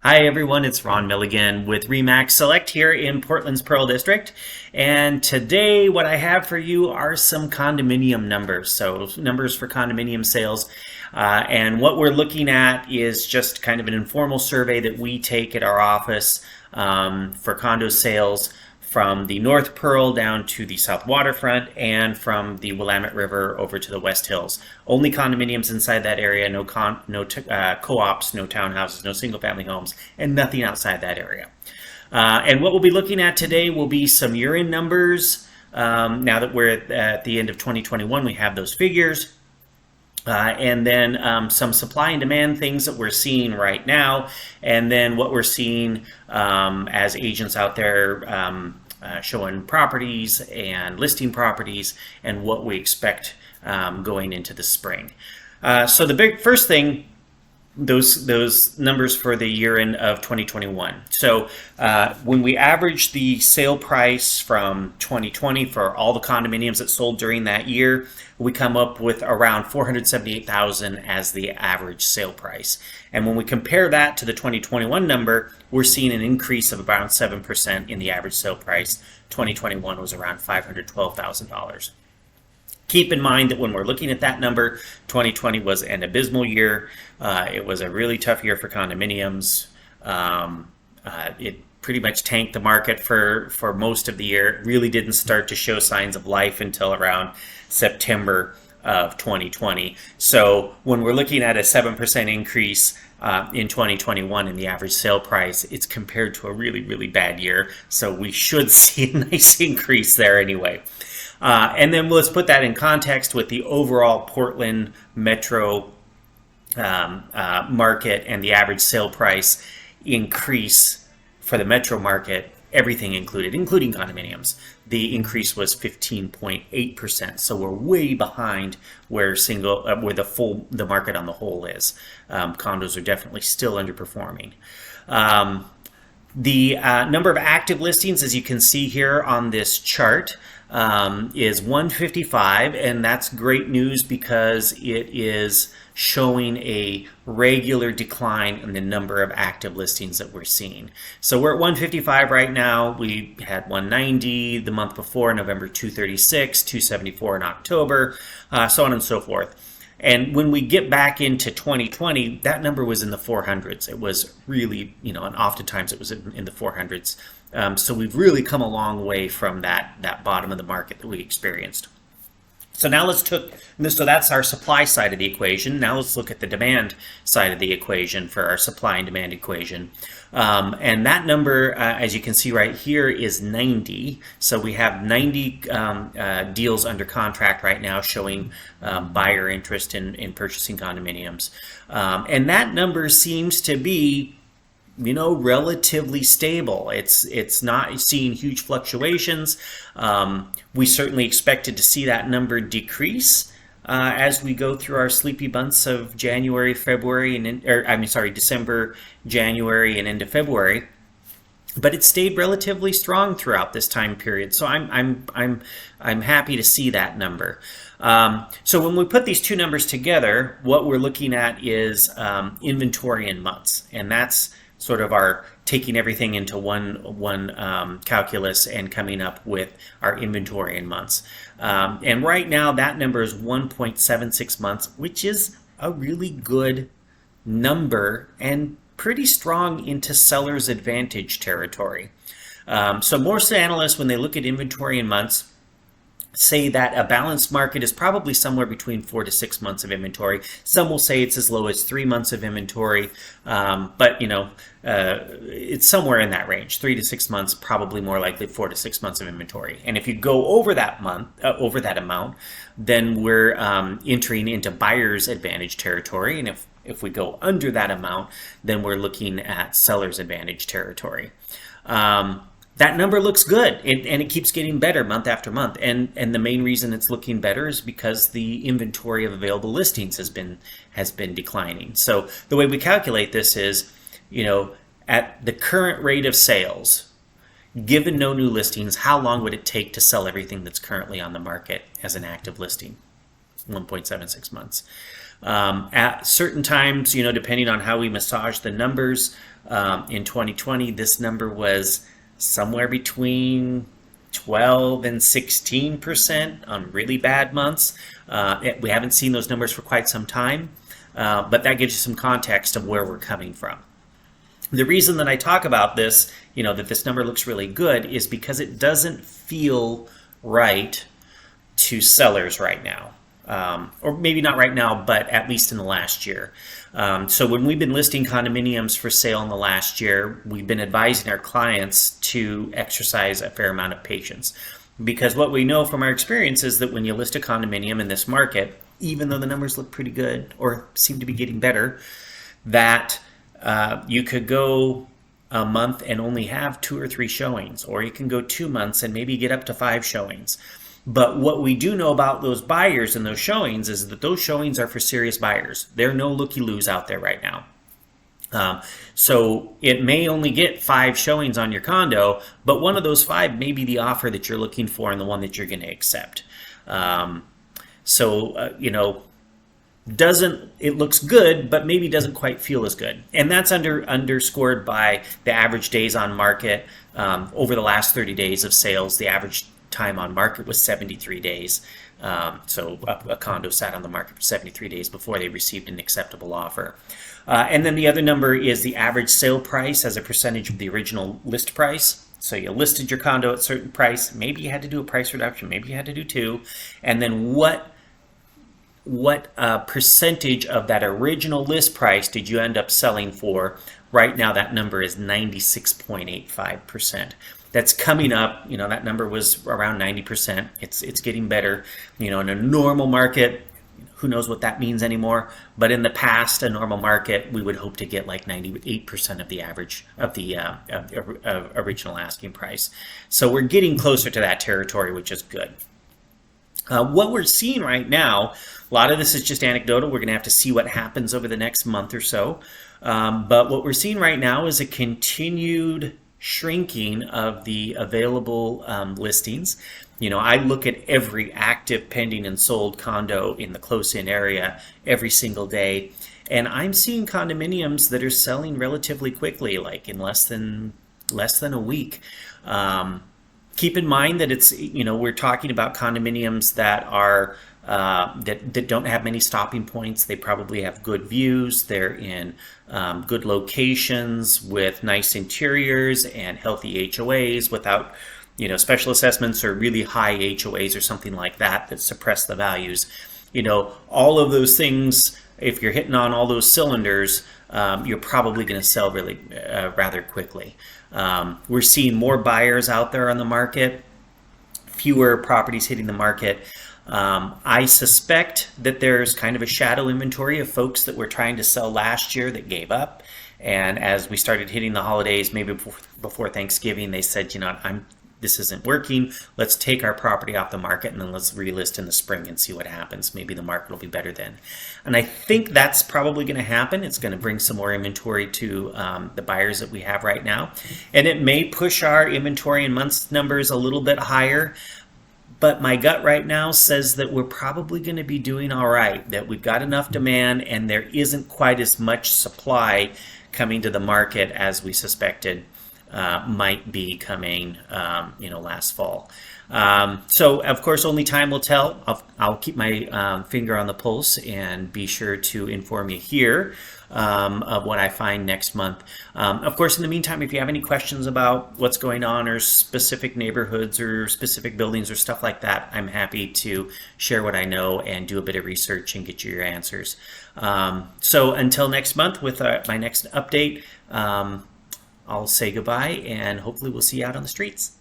Hi everyone, it's Ron Milligan with Remax Select here in Portland's Pearl District. And today what I have for you are some condominium numbers. So numbers for condominium sales. And what we're looking at is just kind of an informal survey that we take at our office for condo sales from the North Pearl down to the South Waterfront and from the Willamette River over to the West Hills. Only condominiums inside that area, no co-ops, no townhouses, no single-family homes, and nothing outside that area. And what we'll be looking at today will be some year-end numbers. Now that we're at the end of 2021, we have those figures. And then some supply and demand things that we're seeing right now, and then what we're seeing as agents out there showing properties and listing properties, and what we expect going into the spring. So the big first thing, those numbers for the year end of 2021. So when we average the sale price from 2020 for all the condominiums that sold during that year, we come up with around $478,000 as the average sale price. And when we compare that to the 2021 number, we're seeing an increase of around 7% in the average sale price. 2021 was around $512,000. Keep in mind that when we're looking at that number, 2020 was an abysmal year. It was a really tough year for condominiums. It pretty much tanked the market for most of the year. It really didn't start to show signs of life until around September of 2020. So when we're looking at a 7% increase in 2021 in the average sale price, it's compared to a really, really bad year. So we should see a nice increase there anyway. And then let's put that in context with the overall Portland metro market and the average sale price increase for the metro market, everything included, including condominiums. The increase was 15.8%. So we're way behind where the market on the whole is. Condos are definitely still underperforming. The number of active listings, as you can see here on this chart, is 155, and that's great news because it is showing a regular decline in the number of active listings that we're seeing. So we're at 155 right now. We had 190 the month before, November 236, 274 in October, so on and so forth. And when we get back into 2020, that number was in the 400s. It was really, and oftentimes it was in the 400s. So we've really come a long way from that bottom of the market that we experienced. So now so that's our supply side of the equation. Now let's look at the demand side of the equation for our supply and demand equation. And that number, as you can see right here, is 90. So we have 90 deals under contract right now showing buyer interest in purchasing condominiums. And that number seems to be relatively stable. It's not seeing huge fluctuations. We certainly expected to see that number decrease as we go through our sleepy months of January, February, December, January, and into February. But it stayed relatively strong throughout this time period. So I'm happy to see that number. So when we put these two numbers together, what we're looking at is inventory in months, and that's sort of our taking everything into one calculus and coming up with our inventory in months. And right now that number is 1.76 months, which is a really good number and pretty strong into seller's advantage territory. So most analysts, when they look at inventory in months, say that a balanced market is probably somewhere between 4 to 6 months of inventory. Some will say it's as low as 3 months of inventory, but it's somewhere in that range. 3 to 6 months, probably more likely 4 to 6 months of inventory. And if you go over that amount, then we're entering into buyer's advantage territory. And if we go under that amount, then we're looking at seller's advantage territory. That number looks good, and it keeps getting better month after month. And the main reason it's looking better is because the inventory of available listings has been declining. So the way we calculate this is, at the current rate of sales, given no new listings, how long would it take to sell everything that's currently on the market as an active listing? 1.76 months. At certain times, depending on how we massage the numbers, in 2020, this number was somewhere between 12 and 16% on really bad months. We haven't seen those numbers for quite some time, but that gives you some context of where we're coming from. The reason that I talk about this, that this number looks really good, is because it doesn't feel right to sellers right now. Or maybe not right now, but at least in the last year. So when we've been listing condominiums for sale in the last year, we've been advising our clients to exercise a fair amount of patience. Because what we know from our experience is that when you list a condominium in this market, even though the numbers look pretty good or seem to be getting better, that you could go a month and only have 2 or 3 showings, or you can go 2 months and maybe get up to 5 showings. But what we do know about those buyers and those showings is that those showings are for serious buyers. There are no looky-loos out there right now. So it may only get 5 showings on your condo, but one of those 5 may be the offer that you're looking for and the one that you're going to accept. It looks good, but maybe doesn't quite feel as good. And that's underscored by the average days on market. Over the last 30 days of sales, the average time on market was 73 days. So a condo sat on the market for 73 days before they received an acceptable offer. And then the other number is the average sale price as a percentage of the original list price. So you listed your condo at a certain price. Maybe you had to do a price reduction. Maybe you had to do 2. And then what percentage of that original list price did you end up selling for? Right now, that number is 96.85%. That's coming up. That number was around 90%. It's getting better. In a normal market, who knows what that means anymore? But in the past, a normal market, we would hope to get like 98% of the average of the original asking price. So we're getting closer to that territory, which is good. What we're seeing right now, a lot of this is just anecdotal. We're going to have to see what happens over the next month or so. But what we're seeing right now is a continued shrinking of the available listings. I look at every active, pending, and sold condo in the close-in area every single day, and I'm seeing condominiums that are selling relatively quickly, like in less than a week. Keep in mind that it's we're talking about condominiums that are that don't have many stopping points. They probably have good views. They're in good locations with nice interiors and healthy HOAs without special assessments or really high HOAs or something like that suppress the values. All of those things, if you're hitting on all those cylinders, you're probably going to sell really rather quickly. We're seeing more buyers out there on the market, fewer properties hitting the market. I suspect that there's kind of a shadow inventory of folks that were trying to sell last year that gave up. And as we started hitting the holidays, maybe before Thanksgiving, they said, this isn't working. Let's take our property off the market and then let's relist in the spring and see what happens. Maybe the market will be better then. And I think that's probably going to happen. It's going to bring some more inventory to the buyers that we have right now. And it may push our inventory and months numbers a little bit higher. But my gut right now says that we're probably going to be doing all right, that we've got enough demand and there isn't quite as much supply coming to the market as we suspected might be coming, last fall. So, of course, only time will tell. I'll keep my finger on the pulse and be sure to inform you here of what I find next month. Of course, in the meantime, if you have any questions about what's going on or specific neighborhoods or specific buildings or stuff like that, I'm happy to share what I know and do a bit of research and get you your answers. So until next month with my next update, I'll say goodbye and hopefully we'll see you out on the streets.